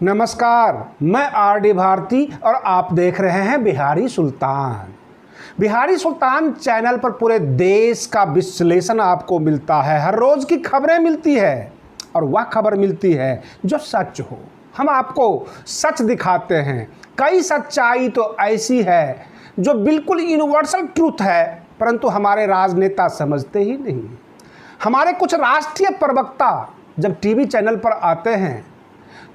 नमस्कार, मैं आर.डी. भारती और आप देख रहे हैं बिहारी सुल्तान। बिहारी सुल्तान चैनल पर पूरे देश का विश्लेषण आपको मिलता है। हर रोज़ की खबरें मिलती है और वह खबर मिलती है जो सच हो। हम आपको सच दिखाते हैं। कई सच्चाई तो ऐसी है जो बिल्कुल यूनिवर्सल ट्रूथ है, परंतु हमारे राजनेता समझते ही नहीं। हमारे कुछ राष्ट्रीय प्रवक्ता जब टीवी चैनल पर आते हैं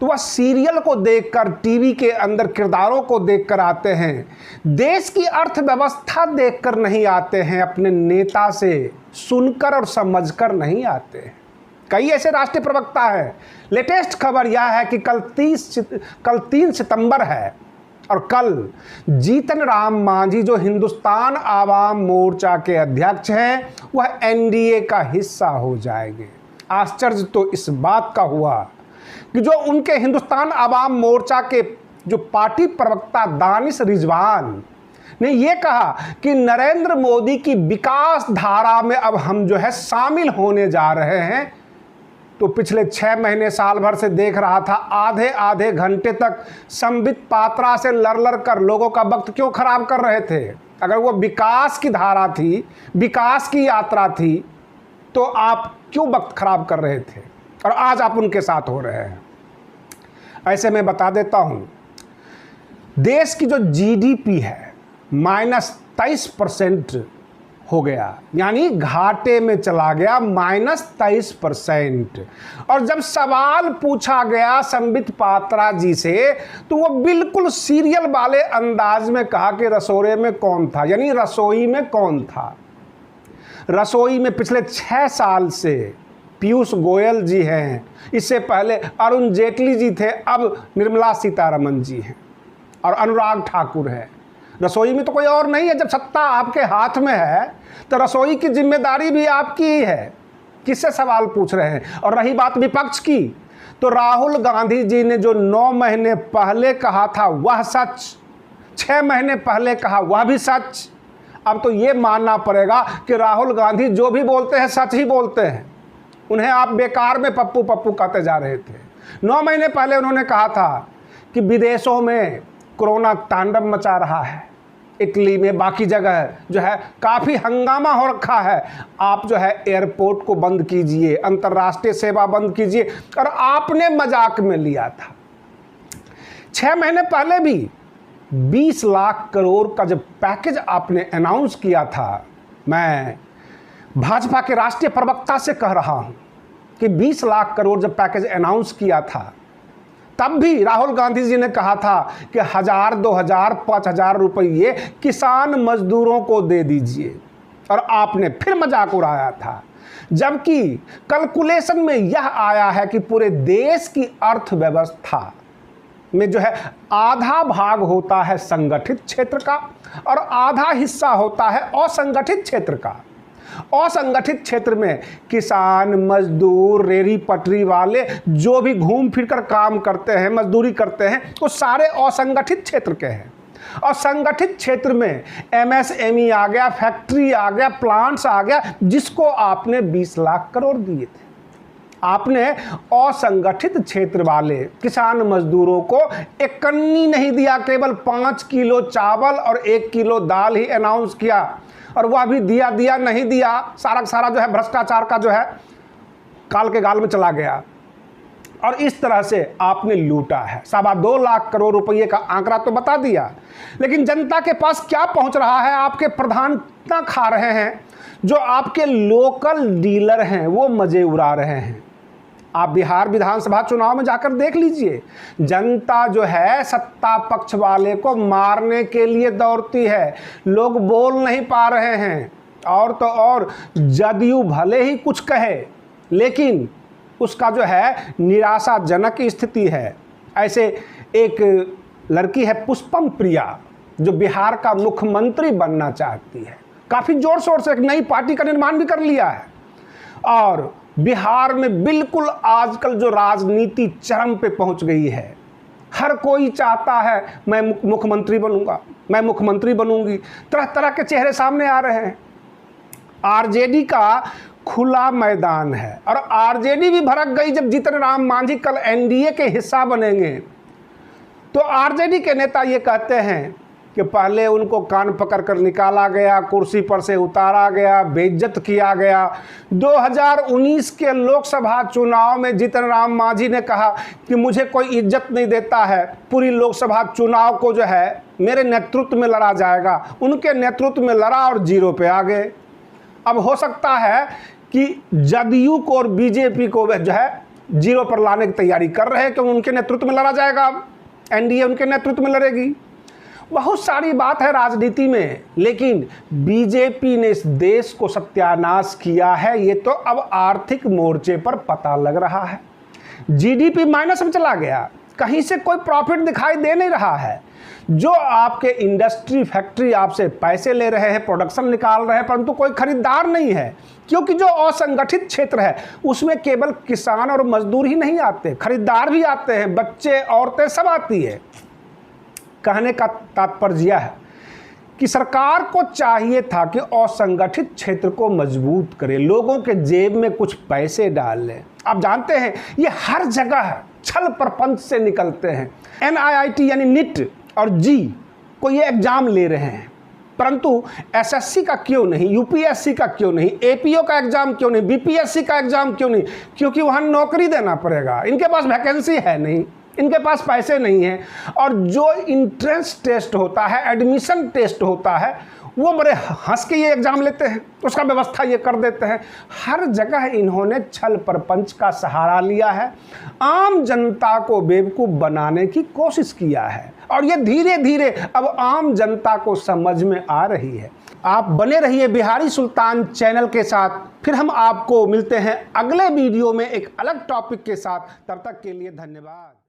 तो वह सीरियल को देखकर, टीवी के अंदर किरदारों को देखकर आते हैं। देश की अर्थव्यवस्था देखकर नहीं आते हैं, अपने नेता से सुनकर और समझकर नहीं आते हैं। कई ऐसे राष्ट्रीय प्रवक्ता हैं। लेटेस्ट खबर यह है कि कल 3 सितंबर है और कल जीतन राम मांझी जो हिंदुस्तान आवाम मोर्चा के अध्यक्ष हैं, वह एनडीए का हिस्सा हो जाएंगे। आश्चर्य तो इस बात का हुआ कि जो उनके हिंदुस्तान आवाम मोर्चा के जो पार्टी प्रवक्ता दानिश रिजवान ने ये कहा कि नरेंद्र मोदी की विकास धारा में अब हम जो है शामिल होने जा रहे हैं, तो पिछले 6 महीने साल भर से देख रहा था आधे आधे घंटे तक संबित पात्रा से लड़ कर लोगों का वक्त क्यों खराब कर रहे थे। अगर वो विकास की धारा थी, विकास की यात्रा थी, तो आप क्यों वक्त खराब कर रहे थे और आज आप उनके साथ हो रहे हैं। ऐसे में बता देता हूं, देश की जो जीडीपी है -23% हो गया, यानी घाटे में चला गया -23%। और जब सवाल पूछा गया संबित पात्रा जी से तो वो बिल्कुल सीरियल वाले अंदाज में कहा कि रसोड़े में कौन था, यानी रसोई में कौन था। रसोई में पिछले 6 साल से पीयूष गोयल जी हैं, इससे पहले अरुण जेटली जी थे, अब निर्मला सीतारमण जी हैं और अनुराग ठाकुर है। रसोई में तो कोई और नहीं है। जब सत्ता आपके हाथ में है तो रसोई की जिम्मेदारी भी आपकी ही है। किससे सवाल पूछ रहे हैं। और रही बात विपक्ष की, तो राहुल गांधी जी ने जो 9 महीने पहले कहा था वह सच, 6 महीने पहले कहा वह भी सच। अब तो ये मानना पड़ेगा कि राहुल गांधी जो भी बोलते हैं सच ही बोलते हैं। उन्हें आप बेकार में पप्पू पप्पू कहते जा रहे थे। 9 महीने पहले उन्होंने कहा था कि विदेशों में कोरोना तांडव मचा रहा है, इटली में, बाकी जगह जो है काफ़ी हंगामा हो रखा है। आप जो है एयरपोर्ट को बंद कीजिए, अंतर्राष्ट्रीय सेवा बंद कीजिए, और आपने मजाक में लिया था। 6 महीने पहले भी 20 लाख करोड़ का जब पैकेज आपने अनाउंस किया था, मैं भाजपा के राष्ट्रीय प्रवक्ता से कह रहा हूं कि 20 लाख करोड़ जब पैकेज अनाउंस किया था, तब भी राहुल गांधी जी ने कहा था कि 1000, 2000, 5000 रुपये किसान मजदूरों को दे दीजिए, और आपने फिर मजाक उड़ाया था। जबकि कैलकुलेशन में यह आया है कि पूरे देश की अर्थव्यवस्था में जो है आधा भाग होता है संगठित क्षेत्र का और आधा हिस्सा होता है असंगठित क्षेत्र का। असंगठित क्षेत्र में किसान, मजदूर, रेहड़ी पटरी वाले जो भी घूम फिर कर काम करते हैं, मजदूरी करते हैं, वो सारे असंगठित क्षेत्र के हैं। और संगठित क्षेत्र में एमएसएमई आ गया, फैक्ट्री आ गया, प्लांट्स आ गया, जिसको आपने 20 लाख करोड़ दिए थे। आपने असंगठित क्षेत्र वाले किसान मजदूरों को एक कन्नी नहीं दिया, केवल 5 किलो चावल और 1 किलो दाल ही अनाउंस किया, और वह भी दिया नहीं दिया, सारा जो है भ्रष्टाचार का जो है काल के गाल में चला गया। और इस तरह से आपने लूटा है। 2.25 लाख करोड़ रुपये का आंकड़ा तो बता दिया, लेकिन जनता के पास क्या पहुंच रहा है। आपके प्रधान इतना खा रहे हैं, जो आपके लोकल डीलर हैं वो मजे उड़ा रहे हैं। आप बिहार विधानसभा चुनाव में जाकर देख लीजिए, जनता जो है सत्ता पक्ष वाले को मारने के लिए दौड़ती है। लोग बोल नहीं पा रहे हैं, और तो और जदयू भले ही कुछ कहे, लेकिन उसका जो है निराशाजनक स्थिति है। ऐसे एक लड़की है पुष्पम प्रिया, जो बिहार का मुख्यमंत्री बनना चाहती है। काफ़ी जोर शोर से एक नई पार्टी का निर्माण भी कर लिया है, और बिहार में बिल्कुल आजकल जो राजनीति चरम पे पहुंच गई है। हर कोई चाहता है मैं मुख्यमंत्री बनूंगा, मैं मुख्यमंत्री बनूंगी। तरह तरह के चेहरे सामने आ रहे हैं। आरजेडी का खुला मैदान है। और आरजेडी भी भड़क गई जब जीतन राम मांझी कल एनडीए के हिस्सा बनेंगे। तो आरजेडी के नेता ये कहते हैं कि पहले उनको कान पकड़ कर निकाला गया, कुर्सी पर से उतारा गया, बेइज्जत किया गया। 2019 के लोकसभा चुनाव में जीतन राम मांझी ने कहा कि मुझे कोई इज्जत नहीं देता है, पूरी लोकसभा चुनाव को जो है मेरे नेतृत्व में लड़ा जाएगा। उनके नेतृत्व में लड़ा और 0 पे आ गए। अब हो सकता है कि जदयू को और बीजेपी को जो है 0 पर लाने की तैयारी कर रहे हैं, क्योंकि उनके नेतृत्व में लड़ा जाएगा। अब एनडीए उनके नेतृत्व में लड़ेगी। बहुत सारी बात है राजनीति में, लेकिन बीजेपी ने इस देश को सत्यानाश किया है, ये तो अब आर्थिक मोर्चे पर पता लग रहा है। जीडीपी माइनस में चला गया, कहीं से कोई प्रॉफिट दिखाई दे नहीं रहा है। जो आपके इंडस्ट्री फैक्ट्री आपसे पैसे ले रहे हैं, प्रोडक्शन निकाल रहे हैं, परंतु कोई खरीदार नहीं है, क्योंकि जो असंगठित क्षेत्र है उसमें केवल किसान और मजदूर ही नहीं आते, खरीदार भी आते हैं, बच्चे औरतें सब आती है। कहने का तात्पर्य यह है कि सरकार को चाहिए था कि असंगठित क्षेत्र को मजबूत करे, लोगों के जेब में कुछ पैसे डाल ले। आप जानते हैं ये हर जगह छल प्रपंच से निकलते हैं। NIIT यानी नीट और जी को ये एग्जाम ले रहे हैं, परंतु SSC का क्यों नहीं, UPSC का क्यों नहीं, APO का एग्जाम क्यों नहीं, BPSC का एग्जाम क्यों नहीं? क्योंकि वहाँ नौकरी देना पड़ेगा, इनके पास वैकेंसी है नहीं, इनके पास पैसे नहीं हैं। और जो इंट्रेंस टेस्ट होता है, एडमिशन टेस्ट होता है, वो बड़े हंस के ये एग्जाम लेते हैं, उसका व्यवस्था ये कर देते हैं। हर जगह इन्होंने छल प्रपंच का सहारा लिया है, आम जनता को बेवकूफ़ बनाने की कोशिश किया है, और ये धीरे धीरे अब आम जनता को समझ में आ रही है। आप बने रहिए बिहारी सुल्तान चैनल के साथ, फिर हम आपको मिलते हैं अगले वीडियो में एक अलग टॉपिक के साथ। तब तक के लिए धन्यवाद।